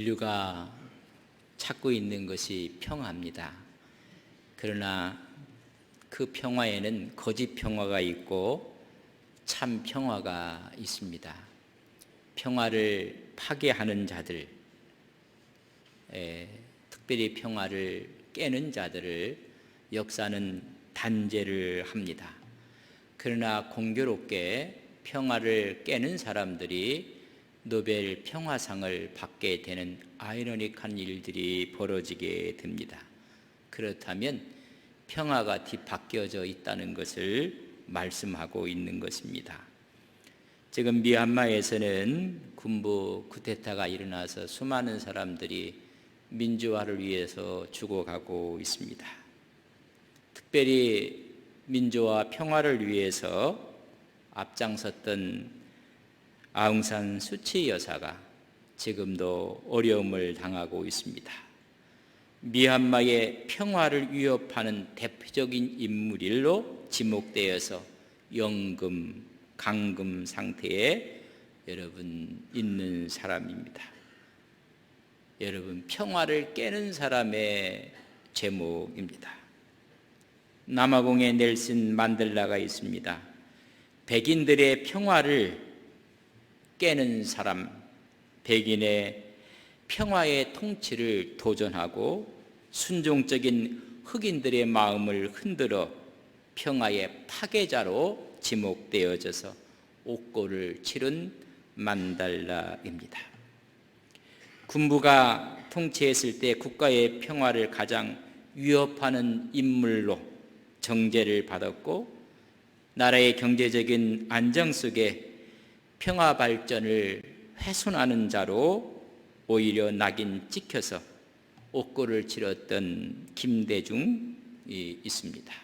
인류가 찾고 있는 것이 평화입니다. 그러나 그 평화에는 거짓 평화가 있고 참 평화가 있습니다. 평화를 파괴하는 자들, 특별히 평화를 깨는 자들을 역사는 단죄를 합니다. 그러나 공교롭게 평화를 깨는 사람들이 노벨 평화상을 받게 되는 아이러닉한 일들이 벌어지게 됩니다. 그렇다면 평화가 뒤바뀌어져 있다는 것을 말씀하고 있는 것입니다. 지금 미얀마에서는 군부 쿠데타가 일어나서 수많은 사람들이 민주화를 위해서 죽어가고 있습니다. 특별히 민주화 평화를 위해서 앞장섰던 아웅산 수치 여사가 지금도 어려움을 당하고 있습니다. 미얀마의 평화를 위협하는 대표적인 인물로 지목되어서 연금, 감금 상태에 여러분 있는 사람입니다. 여러분, 평화를 깨는 사람의 제목입니다. 남아공에 넬슨 만델라가 있습니다. 백인들의 평화를 깨는 사람, 백인의 평화의 통치를 도전하고 순종적인 흑인들의 마음을 흔들어 평화의 파괴자로 지목되어져서 옥고를 치른 만달라입니다. 군부가 통치했을 때 국가의 평화를 가장 위협하는 인물로 정죄를 받았고, 나라의 경제적인 안정 속에 평화 발전을 훼손하는 자로 오히려 낙인 찍혀서 옥고를 치렀던 김대중이 있습니다.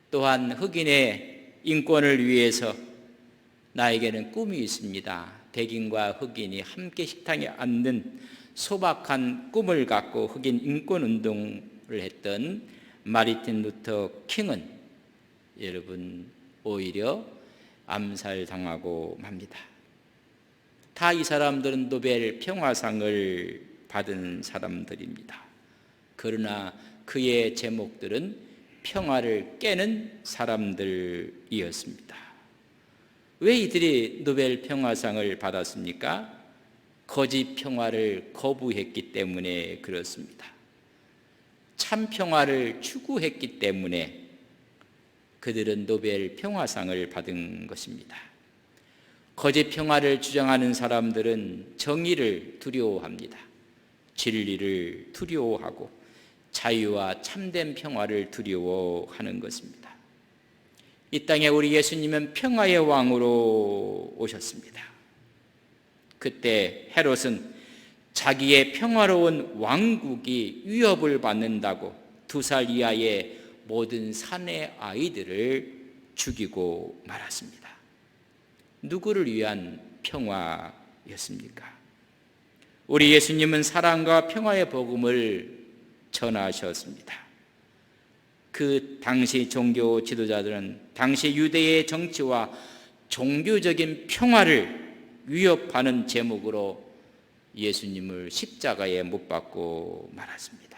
또한 흑인의 인권을 위해서 나에게는 꿈이 있습니다. 백인과 흑인이 함께 식탁에 앉는 소박한 꿈을 갖고 흑인 인권 운동을 했던 마르틴 루터 킹은 여러분 오히려 암살당하고 맙니다. 다 이 사람들은 노벨 평화상을 받은 사람들입니다. 그러나 그의 제목들은 평화를 깨는 사람들이었습니다. 왜 이들이 노벨 평화상을 받았습니까? 거짓 평화를 거부했기 때문에 그렇습니다. 참 평화를 추구했기 때문에 그들은 노벨 평화상을 받은 것입니다. 거짓 평화를 주장하는 사람들은 정의를 두려워합니다. 진리를 두려워하고 자유와 참된 평화를 두려워하는 것입니다. 이 땅에 우리 예수님은 평화의 왕으로 오셨습니다. 그때 헤롯은 자기의 평화로운 왕국이 위협을 받는다고 2살 이하의 모든 사내 아이들을 죽이고 말았습니다. 누구를 위한 평화였습니까? 우리 예수님은 사랑과 평화의 복음을 전하셨습니다. 그 당시 종교 지도자들은 당시 유대의 정치와 종교적인 평화를 위협하는 제목으로 예수님을 십자가에 못 박고 말았습니다.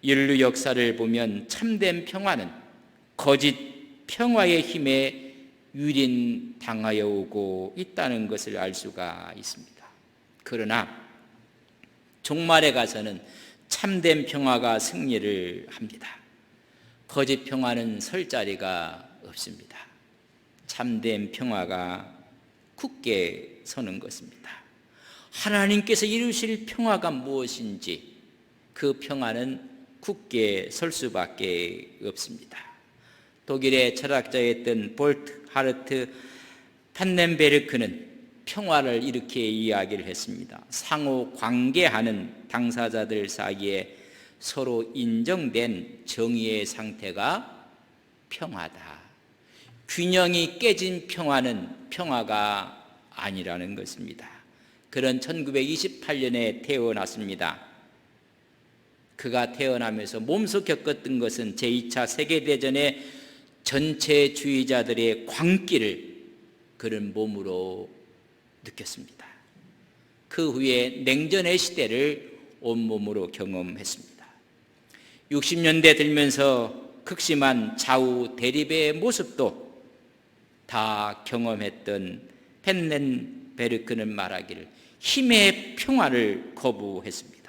인류 역사를 보면 참된 평화는 거짓 평화의 힘에 유린당하여 오고 있다는 것을 알 수가 있습니다. 그러나 종말에 가서는 참된 평화가 승리를 합니다. 거짓 평화는 설 자리가 없습니다. 참된 평화가 굳게 서는 것입니다. 하나님께서 이루실 평화가 무엇인지 그 평화는 굳게 설 수밖에 없습니다. 독일의 철학자였던 볼트하르트 판넨베르크는 평화를 이렇게 이야기를 했습니다. 상호 관계하는 당사자들 사이에 서로 인정된 정의의 상태가 평화다. 균형이 깨진 평화는 평화가 아니라는 것입니다. 그런 1928년에 태어났습니다. 그가 태어나면서 몸소 겪었던 것은 제2차 세계대전의 전체주의자들의 광기를 그런 몸으로 느꼈습니다. 그 후에 냉전의 시대를 온몸으로 경험했습니다. 60년대 들면서 극심한 좌우 대립의 모습도 다 경험했던 펜넨베르크는 말하기를 힘의 평화를 거부했습니다.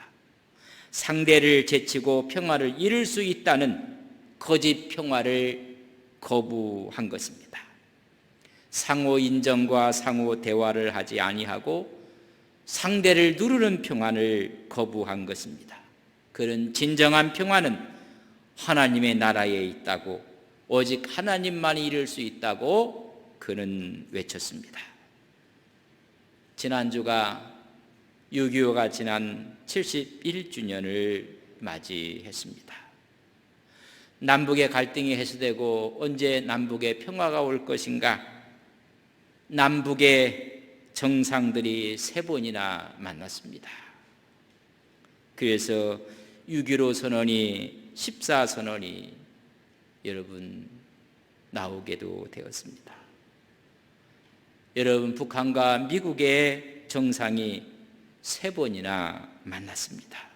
상대를 제치고 평화를 이룰 수 있다는 거짓 평화를 거부한 것입니다. 상호 인정과 상호 대화를 하지 아니하고 상대를 누르는 평화를 거부한 것입니다. 그런 진정한 평화는 하나님의 나라에 있다고, 오직 하나님만이 이룰 수 있다고 그는 외쳤습니다. 지난주가 6.25가 지난 71주년을 맞이했습니다. 남북의 갈등이 해소되고 언제 남북의 평화가 올 것인가? 남북의 정상들이 3번이나 만났습니다. 그래서 6.15 선언이, 14선언이 여러분 나오게도 되었습니다. 여러분, 북한과 미국의 정상이 3번이나 만났습니다.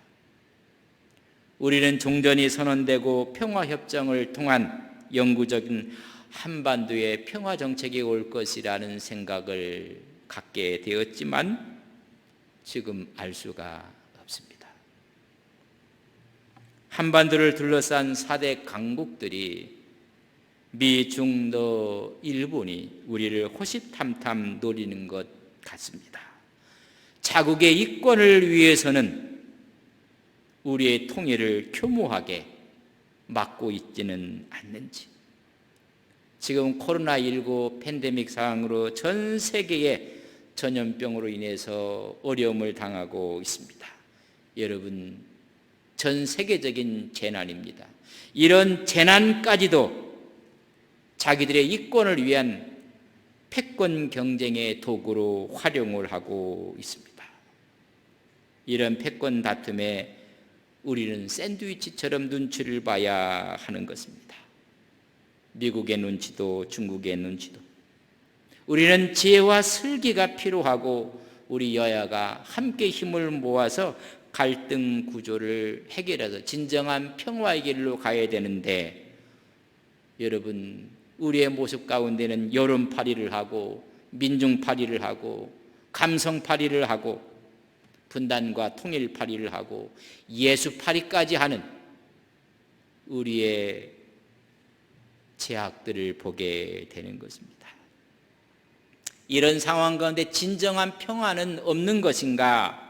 우리는 종전이 선언되고 평화협정을 통한 영구적인 한반도의 평화정책이 올 것이라는 생각을 갖게 되었지만 지금 알 수가 없습니다. 한반도를 둘러싼 4대 강국들이 미, 중, 더, 일본이 우리를 호시탐탐 노리는 것 같습니다. 자국의 이권을 위해서는 우리의 통일을 교묘하게 막고 있지는 않는지, 지금 코로나19 팬데믹 상황으로 전 세계에 전염병으로 인해서 어려움을 당하고 있습니다. 여러분, 전 세계적인 재난입니다. 이런 재난까지도 자기들의 이권을 위한 패권 경쟁의 도구로 활용을 하고 있습니다. 이런 패권 다툼에 우리는 샌드위치처럼 눈치를 봐야 하는 것입니다. 미국의 눈치도 중국의 눈치도. 우리는 지혜와 슬기가 필요하고 우리 여야가 함께 힘을 모아서 갈등 구조를 해결해서 진정한 평화의 길로 가야 되는데, 여러분, 우리의 모습 가운데는 여론팔이를 하고 민중팔이를 하고 감성팔이를 하고 분단과 통일팔이를 하고 예수팔이까지 하는 우리의 제약들을 보게 되는 것입니다. 이런 상황 가운데 진정한 평화는 없는 것인가?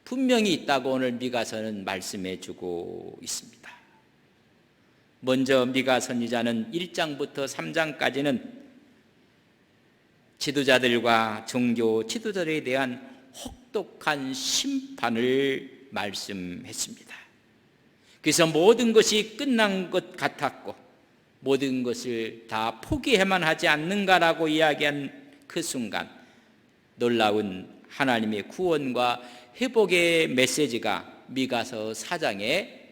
분명히 있다고 오늘 미가서는 말씀해 주고 있습니다. 먼저 미가 선지자는 1장부터 3장까지는 지도자들과 종교 지도자들에 대한 혹독한 심판을 말씀했습니다. 그래서 모든 것이 끝난 것 같았고 모든 것을 다 포기해만 하지 않는가라고 이야기한 그 순간 놀라운 하나님의 구원과 회복의 메시지가 미가서 4장에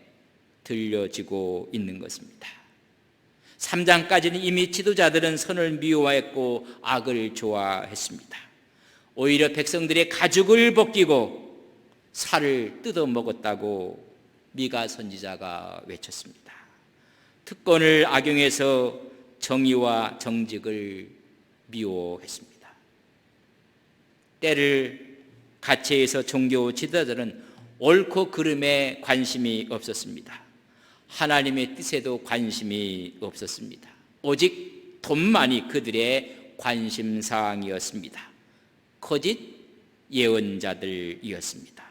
들려지고 있는 것입니다. 3장까지는 이미 지도자들은 선을 미워했고 악을 좋아했습니다. 오히려 백성들의 가죽을 벗기고 살을 뜯어 먹었다고 미가 선지자가 외쳤습니다. 특권을 악용해서 정의와 정직을 미워했습니다. 때를 가치해서 종교 지도자들은 옳고 그름에 관심이 없었습니다. 하나님의 뜻에도 관심이 없었습니다. 오직 돈만이 그들의 관심사항이었습니다. 거짓 예언자들이었습니다.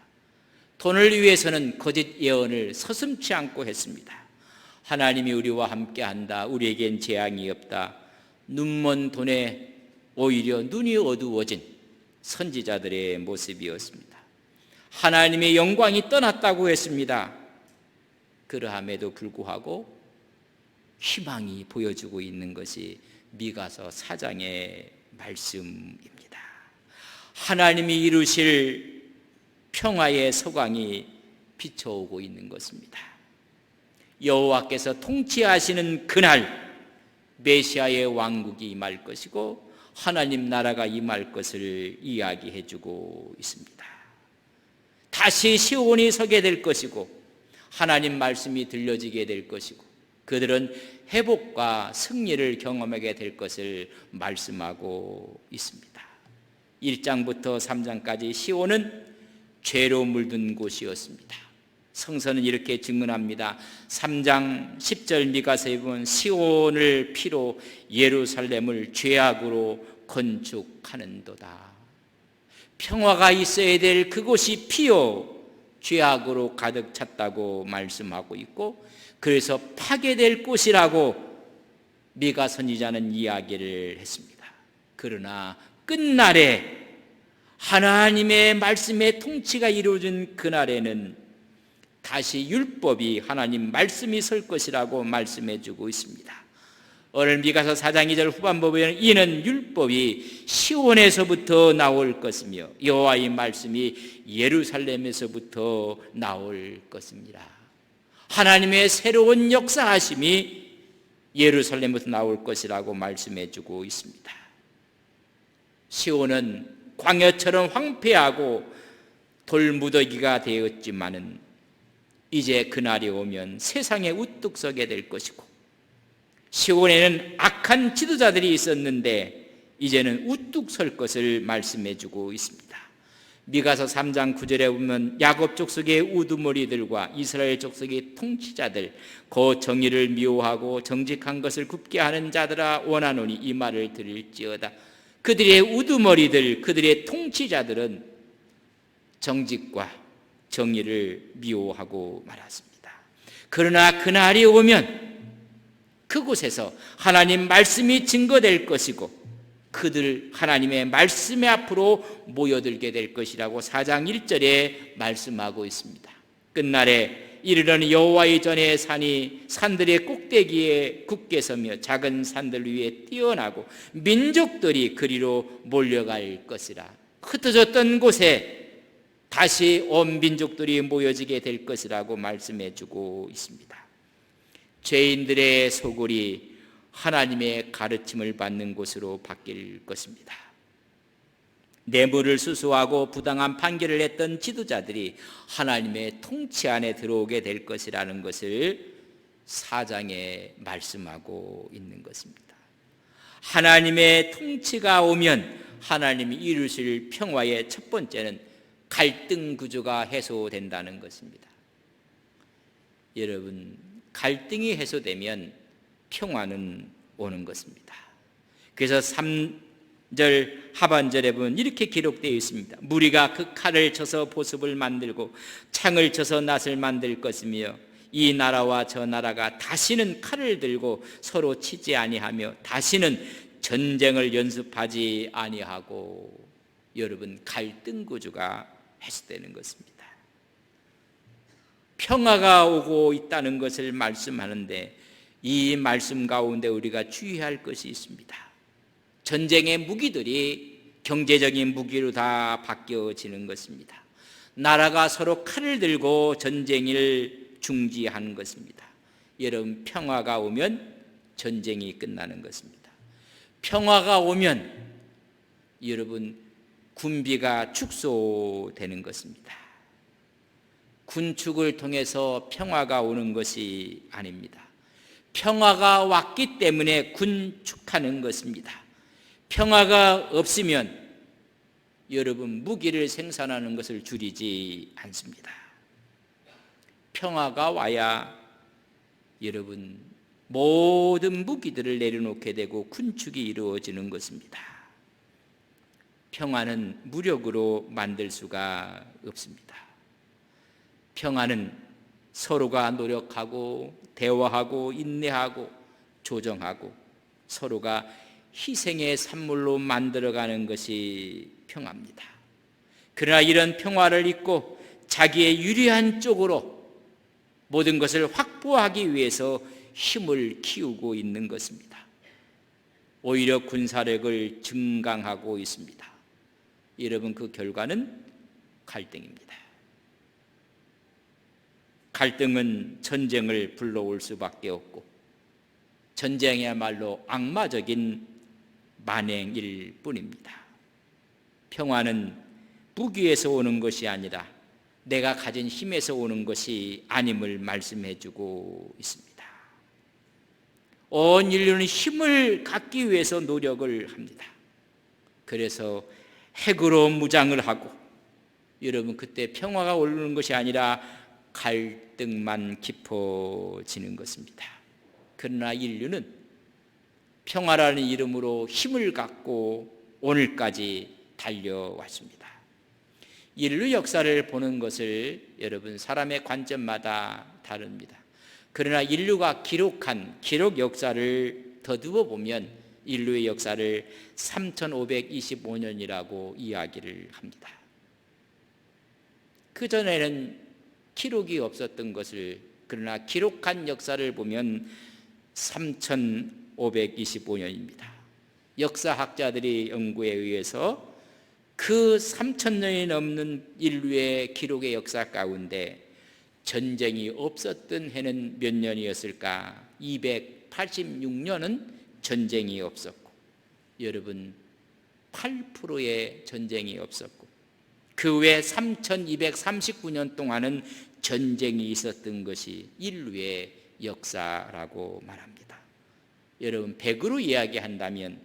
돈을 위해서는 거짓 예언을 서슴지 않고 했습니다. 하나님이 우리와 함께한다. 우리에겐 재앙이 없다. 눈먼 돈에 오히려 눈이 어두워진 선지자들의 모습이었습니다. 하나님의 영광이 떠났다고 했습니다. 그러함에도 불구하고 희망이 보여주고 있는 것이 미가서 4장의 말씀입니다. 하나님이 이루실 평화의 서광이 비춰오고 있는 것입니다. 여호와께서 통치하시는 그날 메시아의 왕국이 임할 것이고 하나님 나라가 임할 것을 이야기해 주고 있습니다. 다시 시온이 서게 될 것이고 하나님 말씀이 들려지게 될 것이고 그들은 회복과 승리를 경험하게 될 것을 말씀하고 있습니다. 1장부터 3장까지 시온은 죄로 물든 곳이었습니다. 성서는 이렇게 증언합니다. 3장 10절 미가서에 보면 시온을 피로 예루살렘을 죄악으로 건축하는도다. 평화가 있어야 될 그곳이 피요 죄악으로 가득 찼다고 말씀하고 있고 그래서 파괴될 곳이라고 미가 선지자는 이야기를 했습니다. 그러나 끝날에 하나님의 말씀의 통치가 이루어진 그날에는 다시 율법이 하나님 말씀이 설 것이라고 말씀해 주고 있습니다. 오늘 미가서 4장 2절 후반부에 보면 이는 율법이 시온에서부터 나올 것이며 여호와의 말씀이 예루살렘에서부터 나올 것입니다. 하나님의 새로운 역사하심이 예루살렘에서 나올 것이라고 말씀해 주고 있습니다. 시온은 광야처럼 황폐하고 돌무더기가 되었지만은 이제 그날이 오면 세상에 우뚝 서게 될 것이고 시온에는 악한 지도자들이 있었는데 이제는 우뚝 설 것을 말씀해 주고 있습니다. 미가서 3장 9절에 보면 야곱 족속의 우두머리들과 이스라엘 족속의 통치자들 그 정의를 미워하고 정직한 것을 굽게 하는 자들아 원하노니 이 말을 들을지어다. 그들의 우두머리들 그들의 통치자들은 정직과 정의를 미워하고 말았습니다. 그러나 그날이 오면 그곳에서 하나님 말씀이 증거될 것이고 그들 하나님의 말씀의 앞으로 모여들게 될 것이라고 4장 1절에 말씀하고 있습니다. 끝날에 이르는 여호와의 전에 산이 산들의 꼭대기에 굳게 서며 작은 산들 위에 뛰어나고 민족들이 그리로 몰려갈 것이라. 흩어졌던 곳에 다시 온 민족들이 모여지게 될 것이라고 말씀해 주고 있습니다. 죄인들의 소굴이 하나님의 가르침을 받는 곳으로 바뀔 것입니다. 뇌물을 수수하고 부당한 판결을 했던 지도자들이 하나님의 통치 안에 들어오게 될 것이라는 것을 4장에 말씀하고 있는 것입니다. 하나님의 통치가 오면 하나님이 이루실 평화의 첫 번째는 갈등 구조가 해소된다는 것입니다. 여러분, 갈등이 해소되면 평화는 오는 것입니다. 그래서 3절 하반절에 보면 이렇게 기록되어 있습니다. 무리가 그 칼을 쳐서 보습을 만들고 창을 쳐서 낫을 만들 것이며 이 나라와 저 나라가 다시는 칼을 들고 서로 치지 아니하며 다시는 전쟁을 연습하지 아니하고 여러분 갈등 구조가 해소되는 것입니다. 평화가 오고 있다는 것을 말씀하는데 이 말씀 가운데 우리가 주의할 것이 있습니다. 전쟁의 무기들이 경제적인 무기로 다 바뀌어지는 것입니다. 나라가 서로 칼을 들고 전쟁을 중지하는 것입니다. 여러분 평화가 오면 전쟁이 끝나는 것입니다. 평화가 오면 여러분 군비가 축소되는 것입니다. 군축을 통해서 평화가 오는 것이 아닙니다. 평화가 왔기 때문에 군축하는 것입니다. 평화가 없으면 여러분 무기를 생산하는 것을 줄이지 않습니다. 평화가 와야 여러분 모든 무기들을 내려놓게 되고 군축이 이루어지는 것입니다. 평화는 무력으로 만들 수가 없습니다. 평화는 서로가 노력하고 대화하고 인내하고 조정하고 서로가 희생의 산물로 만들어가는 것이 평화입니다. 그러나 이런 평화를 잊고 자기의 유리한 쪽으로 모든 것을 확보하기 위해서 힘을 키우고 있는 것입니다. 오히려 군사력을 증강하고 있습니다. 여러분 그 결과는 갈등입니다. 갈등은 전쟁을 불러올 수밖에 없고 전쟁이야말로 악마적인 만행일 뿐입니다. 평화는 무기에서 오는 것이 아니라 내가 가진 힘에서 오는 것이 아님을 말씀해 주고 있습니다. 온 인류는 힘을 갖기 위해서 노력을 합니다. 그래서 핵으로 무장을 하고, 여러분 그때 평화가 오르는 것이 아니라 갈등만 깊어지는 것입니다. 그러나 인류는 평화라는 이름으로 힘을 갖고 오늘까지 달려왔습니다. 인류 역사를 보는 것을 여러분 사람의 관점마다 다릅니다. 그러나 인류가 기록한 기록 역사를 더듬어 보면 인류의 역사를 3525년이라고 이야기를 합니다. 그전에는 기록이 없었던 것을, 그러나 기록한 역사를 보면 3525년입니다. 역사학자들의 연구에 의해서 그 3000년이 넘는 인류의 기록의 역사 가운데 전쟁이 없었던 해는 몇 년이었을까? 286년은 전쟁이 없었고, 여러분 8%의 전쟁이 없었고, 그 외 3239년 동안은 전쟁이 있었던 것이 인류의 역사라고 말합니다. 여러분 100으로 이야기한다면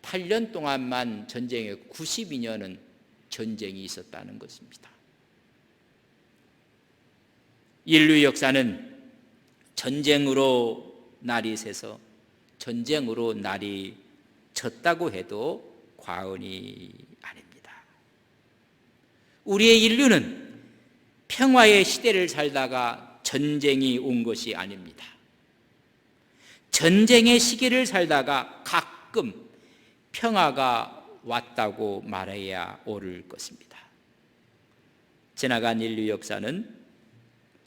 8년 동안만 전쟁에 92년은 전쟁이 있었다는 것입니다. 인류 역사는 전쟁으로 날이 새서 전쟁으로 날이 졌다고 해도 과언이 아닙니다. 우리의 인류는 평화의 시대를 살다가 전쟁이 온 것이 아닙니다. 전쟁의 시기를 살다가 가끔 평화가 왔다고 말해야 옳을 것입니다. 지나간 인류 역사는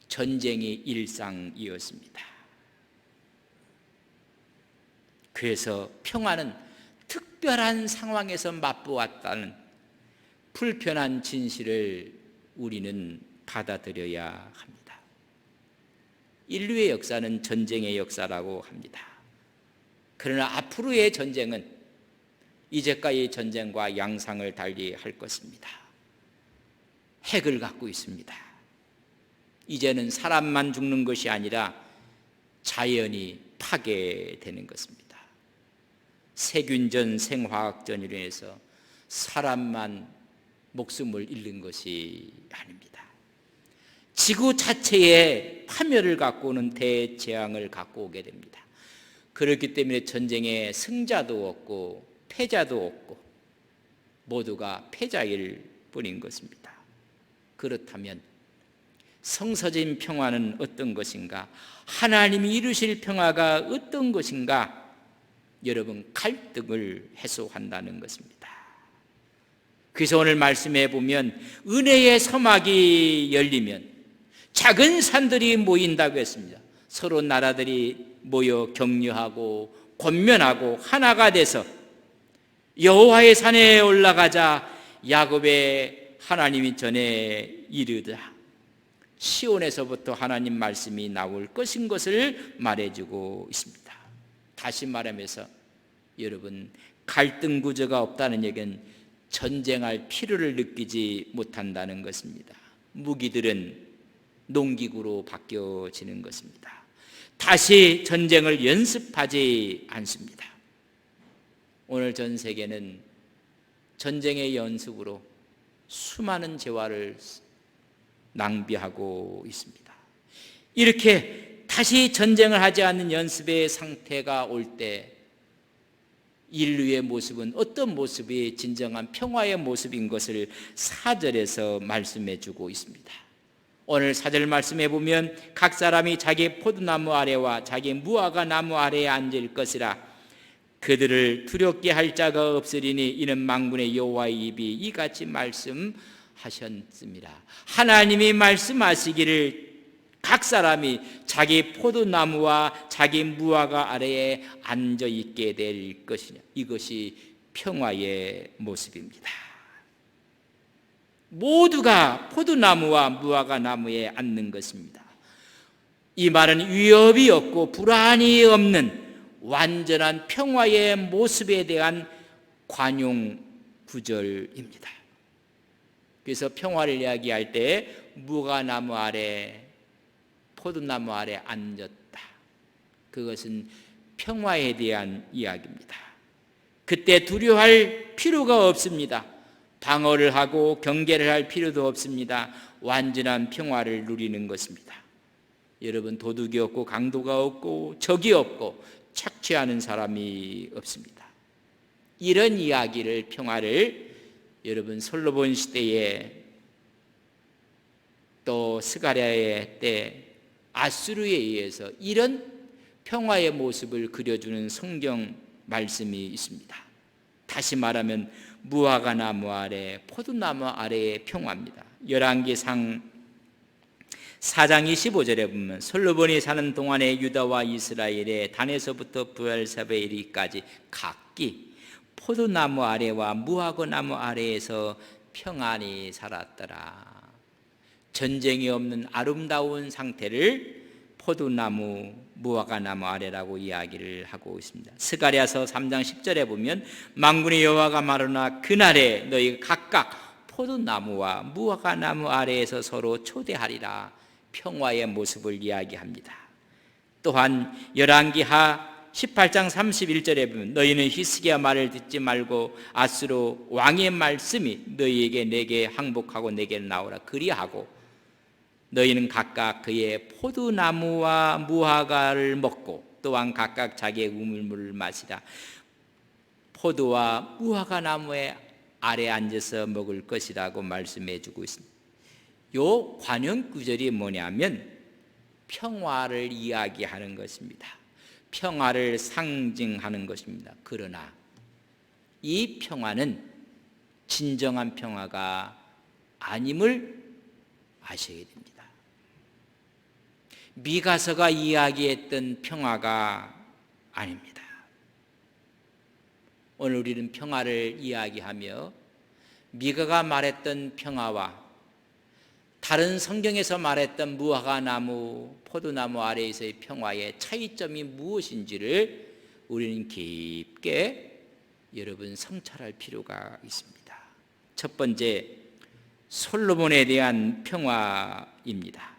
전쟁이 일상이었습니다. 그래서 평화는 특별한 상황에서 맛보았다는 불편한 진실을 우리는 받아들여야 합니다. 인류의 역사는 전쟁의 역사라고 합니다. 그러나 앞으로의 전쟁은 이제까지의 전쟁과 양상을 달리할 것입니다. 핵을 갖고 있습니다. 이제는 사람만 죽는 것이 아니라 자연이 파괴되는 것입니다. 세균전, 생화학전으로 인해서 사람만 목숨을 잃는 것이 아닙니다. 지구 자체에 파멸을 갖고 오는 대재앙을 갖고 오게 됩니다. 그렇기 때문에 전쟁에 승자도 없고 패자도 없고 모두가 패자일 뿐인 것입니다. 그렇다면 성서진 평화는 어떤 것인가? 하나님이 이루실 평화가 어떤 것인가? 여러분, 갈등을 해소한다는 것입니다. 그래서 오늘 말씀해 보면 은혜의 서막이 열리면 작은 산들이 모인다고 했습니다. 서로 나라들이 모여 격려하고 권면하고 하나가 돼서 여호와의 산에 올라가자 야곱의 하나님이 전에 이르다 시온에서부터 하나님 말씀이 나올 것인 것을 말해주고 있습니다. 다시 말하면서 여러분, 갈등 구조가 없다는 얘기는 전쟁할 필요를 느끼지 못한다는 것입니다. 무기들은 농기구로 바뀌어지는 것입니다. 다시 전쟁을 연습하지 않습니다. 오늘 전 세계는 전쟁의 연습으로 수많은 재화를 낭비하고 있습니다. 이렇게 다시 전쟁을 하지 않는 연습의 상태가 올 때 인류의 모습은 어떤 모습이 진정한 평화의 모습인 것을 4절에서 말씀해 주고 있습니다. 오늘 4절 말씀해 보면 각 사람이 자기 포도나무 아래와 자기 무화과 나무 아래에 앉을 것이라 그들을 두렵게 할 자가 없으리니 이는 만군의 여호와의 입이 이같이 말씀하셨습니다. 하나님이 말씀하시기를 각 사람이 자기 포도나무와 자기 무화과 아래에 앉아 있게 될 것이냐, 이것이 평화의 모습입니다. 모두가 포도나무와 무화과 나무에 앉는 것입니다. 이 말은 위협이 없고 불안이 없는 완전한 평화의 모습에 대한 관용 구절입니다. 그래서 평화를 이야기할 때 무화과나무 아래, 포도나무 아래 앉았다. 그것은 평화에 대한 이야기입니다. 그때 두려워할 필요가 없습니다. 방어를 하고 경계를 할 필요도 없습니다. 완전한 평화를 누리는 것입니다. 여러분, 도둑이 없고 강도가 없고 적이 없고 착취하는 사람이 없습니다. 이런 이야기를, 평화를 여러분 솔로몬 시대에 또 스가랴의 때 아수르에 의해서 이런 평화의 모습을 그려주는 성경 말씀이 있습니다. 다시 말하면 무화과나무 아래, 포도나무 아래의 평화입니다. 열왕기상 4장 25절에 보면 솔로몬이 사는 동안에 유다와 이스라엘의 단에서부터 브엘세바에 이르기까지 각기 포도나무 아래와 무화과나무 아래에서 평안히 살았더라. 전쟁이 없는 아름다운 상태를 포도나무, 무화과나무 아래라고 이야기를 하고 있습니다. 스가랴서 3장 10절에 보면 만군의 여호와가 말하노라 그날에 너희가 각각 포도나무와 무화과나무 아래에서 서로 초대하리라. 평화의 모습을 이야기합니다. 또한 열왕기하 18장 31절에 보면 너희는 히스기야 말을 듣지 말고 아수르 왕의 말씀이 너희에게 내게 항복하고 내게 나오라 그리하고 너희는 각각 그의 포도나무와 무화과를 먹고 또한 각각 자기의 우물물을 마시라. 포도와 무화과 나무의 아래 앉아서 먹을 것이라고 말씀해 주고 있습니다. 요 관용 구절이 뭐냐면 평화를 이야기하는 것입니다. 평화를 상징하는 것입니다. 그러나 이 평화는 진정한 평화가 아님을 아셔야 됩니다. 미가서가 이야기했던 평화가 아닙니다. 오늘 우리는 평화를 이야기하며 미가가 말했던 평화와 다른 성경에서 말했던 무화과나무, 포도나무 아래에서의 평화의 차이점이 무엇인지를 우리는 깊게 여러분 성찰할 필요가 있습니다. 첫 번째, 솔로몬에 대한 평화입니다.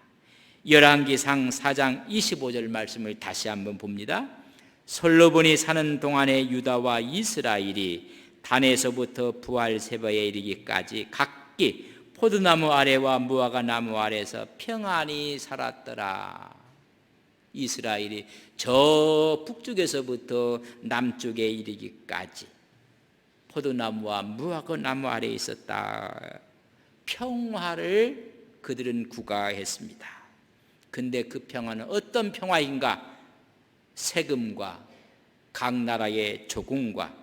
열왕기상 4장 25절 말씀을 다시 한번 봅니다. 솔로몬이 사는 동안에 유다와 이스라엘이 단에서부터 브엘세바에 이르기까지 각기 포도나무 아래와 무화과나무 아래에서 평안히 살았더라. 이스라엘이 저 북쪽에서부터 남쪽에 이르기까지 포도나무와 무화과나무 아래에 있었다. 평화를 그들은 구가했습니다. 근데 그 평화는 어떤 평화인가? 세금과 각 나라의 조공과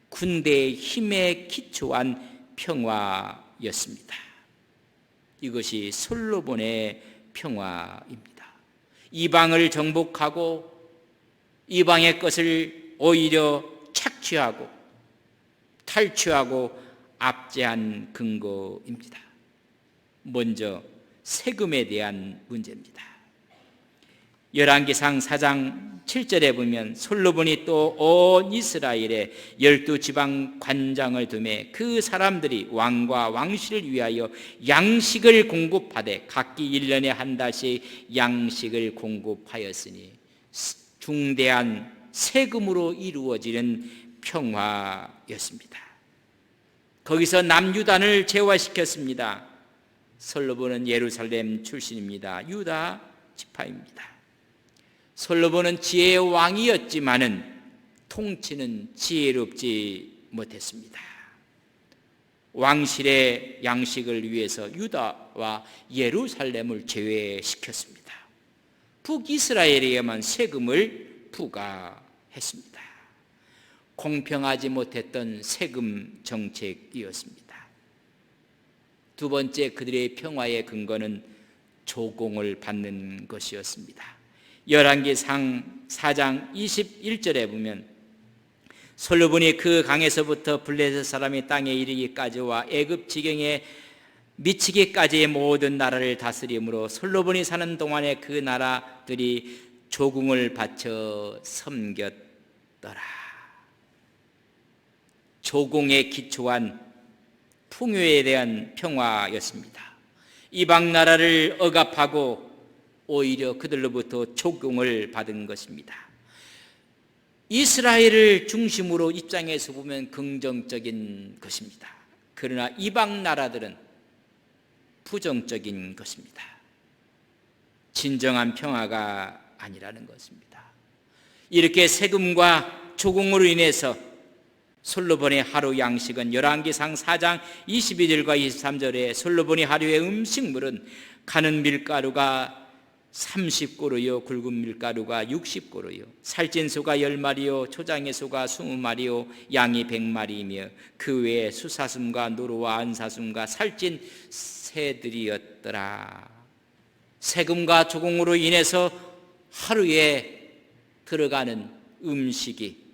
군대의 힘에 기초한 평화였습니다. 이것이 솔로몬의 평화입니다. 이방을 정복하고 이방의 것을 오히려 착취하고 탈취하고 압제한 근거입니다. 먼저 세금에 대한 문제입니다. 열왕기상 4장 7절에 보면 솔로몬이 또 온 이스라엘에 12지방 관장을 두매 그 사람들이 왕과 왕실을 위하여 양식을 공급하되 각기 1년에 한 달씩 양식을 공급하였으니 중대한 세금으로 이루어지는 평화였습니다. 거기서 남유단을 제화시켰습니다. 솔로몬은 예루살렘 출신입니다. 유다 지파입니다. 솔로몬은 지혜의 왕이었지만은 통치는 지혜롭지 못했습니다. 왕실의 양식을 위해서 유다와 예루살렘을 제외시켰습니다. 북이스라엘에게만 세금을 부과했습니다. 공평하지 못했던 세금 정책이었습니다. 두 번째, 그들의 평화의 근거는 조공을 받는 것이었습니다. 열왕기상 4장 21절에 보면 솔로몬이 그 강에서부터 블레셋 사람이 땅에 이르기까지와 애굽 지경에 미치기까지의 모든 나라를 다스림으로 솔로몬이 사는 동안에 그 나라들이 조공을 바쳐 섬겼더라. 조공에 기초한 풍요에 대한 평화였습니다. 이방 나라를 억압하고 오히려 그들로부터 조공을 받은 것입니다. 이스라엘을 중심으로 입장에서 보면 긍정적인 것입니다. 그러나 이방 나라들은 부정적인 것입니다. 진정한 평화가 아니라는 것입니다. 이렇게 세금과 조공으로 인해서 솔로몬의 하루 양식은 열왕기상 4장 22절과 23절에 솔로몬이 하루의 음식물은 가는 밀가루가 30고루요 굵은 밀가루가 60고루요 살찐 소가 10마리요 초장의 소가 20마리요 양이 100마리이며 그 외에 수사슴과 노루와 안사슴과 살찐 새들이었더라. 세금과 조공으로 인해서 하루에 들어가는 음식이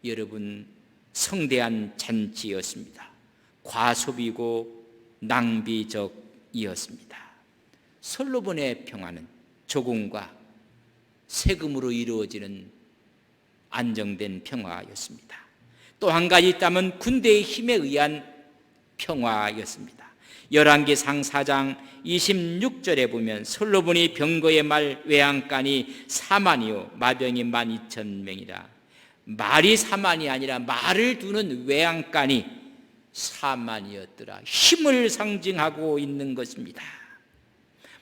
여러분 성대한 잔치였습니다. 과소비고 낭비적이었습니다. 솔로몬의 평화는 조공과 세금으로 이루어지는 안정된 평화였습니다. 또 한 가지 있다면 군대의 힘에 의한 평화였습니다. 열왕기상 4장 26절에 보면 솔로몬이 병거의 말 외양간이 4만이요 마병이 12,000명이라. 말이 4만이 아니라 말을 두는 외양간이 4만이었더라. 힘을 상징하고 있는 것입니다.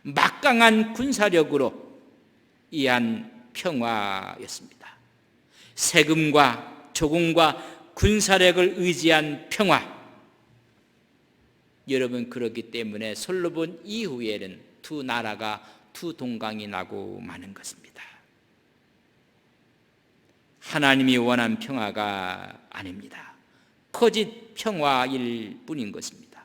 막강한 군사력으로 이한 평화였습니다. 세금과 조공과 군사력을 의지한 평화. 여러분, 그렇기 때문에 솔로몬 이후에는 두 나라가 두 동강이 나고 마는 것입니다. 하나님이 원한 평화가 아닙니다. 거짓 평화일 뿐인 것입니다.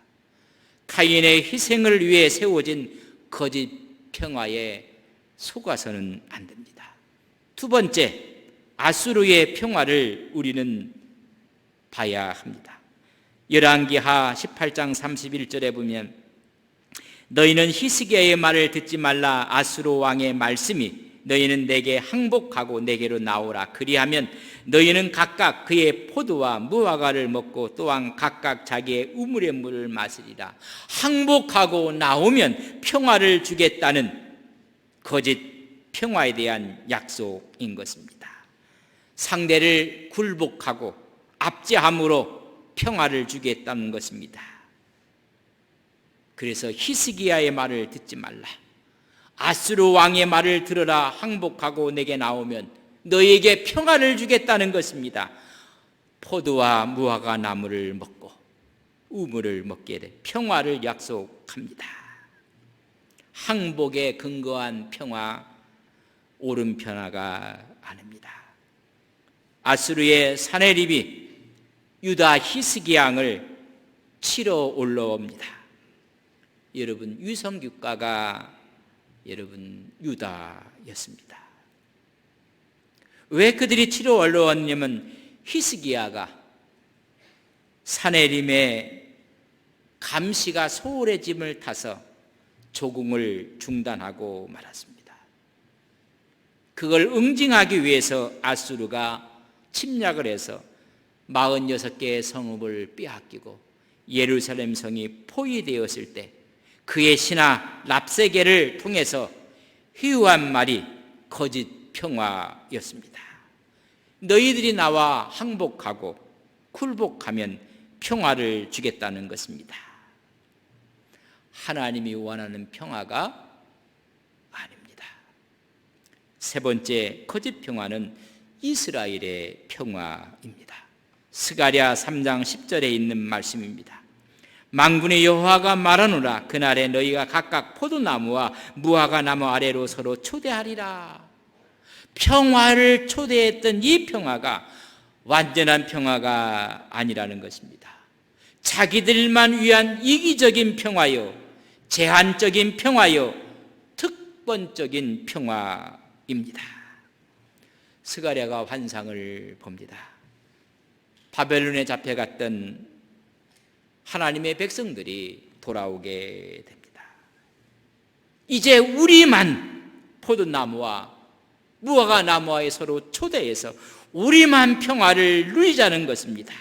카인의 희생을 위해 세워진 거짓 평화에 속아서는 안 됩니다. 두 번째, 아수르의 평화를 우리는 봐야 합니다. 열왕기하 18장 31절에 보면 너희는 히스기야의 말을 듣지 말라. 아수르 왕의 말씀이 너희는 내게 항복하고 내게로 나오라. 그리하면 너희는 각각 그의 포도와 무화과를 먹고 또한 각각 자기의 우물의 물을 마시리라. 항복하고 나오면 평화를 주겠다는 거짓 평화에 대한 약속인 것입니다. 상대를 굴복하고 압제함으로 평화를 주겠다는 것입니다. 그래서 히스기야의 말을 듣지 말라. 아수르 왕의 말을 들으라. 항복하고 내게 나오면 너에게 평화를 주겠다는 것입니다. 포도와 무화과 나무를 먹고 우물을 먹게 돼 평화를 약속합니다. 항복에 근거한 평화, 옳은 평화가 아닙니다. 아수르의 사네립이 유다 히스기야 왕을 치러 올라옵니다. 여러분, 위성국가가 유다였습니다. 왜 그들이 치러 올라왔냐면 히스기야가 사네림의 감시가 소홀해짐을 타서 조공을 중단하고 말았습니다. 그걸 응징하기 위해서 아수르가 침략을 해서 46개의 성읍을 빼앗기고 예루살렘 성이 포위되었을 때 그의 신하 랍세게를 통해서 희유한 말이 거짓 평화였습니다. 너희들이 나와 항복하고 굴복하면 평화를 주겠다는 것입니다. 하나님이 원하는 평화가 아닙니다. 세 번째 거짓 평화는 이스라엘의 평화입니다. 스가랴 3장 10절에 있는 말씀입니다. 만군의 여호와가 말하노라. 그날에 너희가 각각 포도나무와 무화과 나무 아래로 서로 초대하리라. 평화를 초대했던 이 평화가 완전한 평화가 아니라는 것입니다. 자기들만 위한 이기적인 평화요, 제한적인 평화요, 특권적인 평화입니다. 스가랴가 환상을 봅니다. 바벨론에 잡혀갔던 하나님의 백성들이 돌아오게 됩니다. 이제 우리만 포도나무와 무화과 나무와에 서로 초대해서 우리만 평화를 누리자는 것입니다.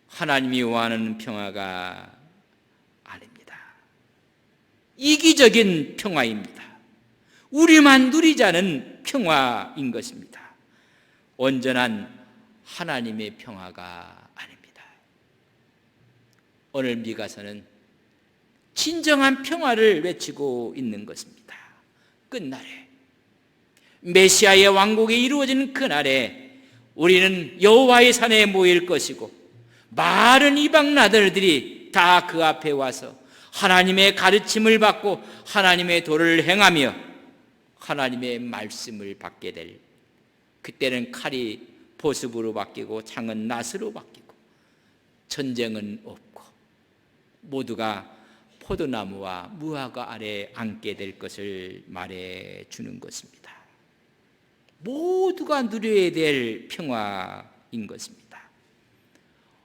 하나님이 원하는 평화가 아닙니다. 이기적인 평화입니다. 우리만 누리자는 평화인 것입니다. 온전한 하나님의 평화가 아닙니다. 오늘 미가서는 진정한 평화를 외치고 있는 것입니다. 끝날에 메시아의 왕국이 이루어지는 그날에 우리는 여호와의 산에 모일 것이고 많은 이방 나라들이 다 그 앞에 와서 하나님의 가르침을 받고 하나님의 도를 행하며 하나님의 말씀을 받게 될, 그때는 칼이 보습으로 바뀌고 창은 낫으로 바뀌고 전쟁은 없고 모두가 포도나무와 무화과 아래 앉게 될 것을 말해 주는 것입니다. 모두가 누려야 될 평화인 것입니다.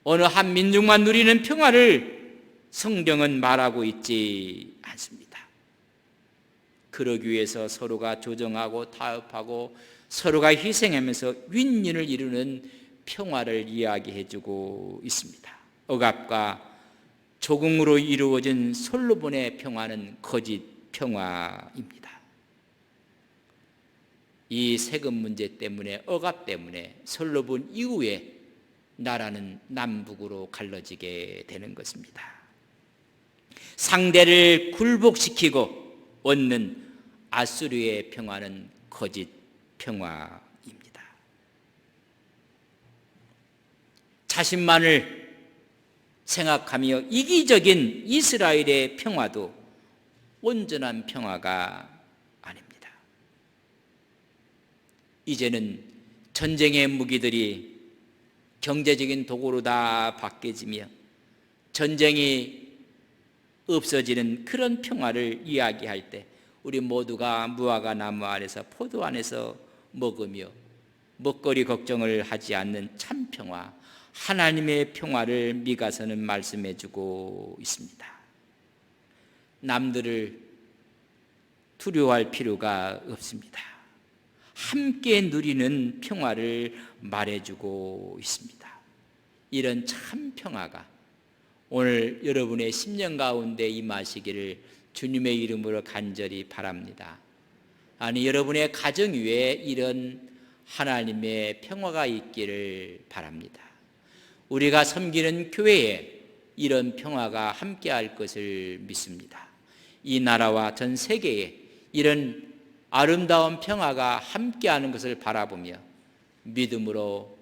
어느 한 민족만 누리는 평화를 성경은 말하고 있지 않습니다. 그러기 위해서 서로가 조정하고 타협하고 서로가 희생하면서 윈윈을 이루는 평화를 이야기해주고 있습니다. 억압과 조공으로 이루어진 솔로몬의 평화는 거짓 평화입니다. 이 세금 문제 때문에, 억압 때문에 솔로몬 이후에 나라는 남북으로 갈라지게 되는 것입니다. 상대를 굴복시키고 얻는 아수르의 평화는 거짓 평화입니다. 자신만을 생각하며 이기적인 이스라엘의 평화도 온전한 평화가 아닙니다. 이제는 전쟁의 무기들이 경제적인 도구로 다 바뀌어지며 전쟁이 없어지는 그런 평화를 이야기할 때 우리 모두가 무화과 나무 아래서 포도 안에서 먹으며 먹거리 걱정을 하지 않는 참 평화, 하나님의 평화를 미가서는 말씀해 주고 있습니다. 남들을 두려워할 필요가 없습니다. 함께 누리는 평화를 말해주고 있습니다. 이런 참 평화가 오늘 여러분의 심령 가운데 임하시기를 주님의 이름으로 간절히 바랍니다. 아니, 여러분의 가정 위에 이런 하나님의 평화가 있기를 바랍니다. 우리가 섬기는 교회에 이런 평화가 함께할 것을 믿습니다. 이 나라와 전 세계에 이런 아름다운 평화가 함께하는 것을 바라보며 믿음으로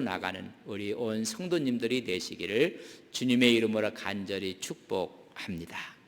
나가는 우리 온 성도님들이 되시기를 주님의 이름으로 간절히 축복합니다.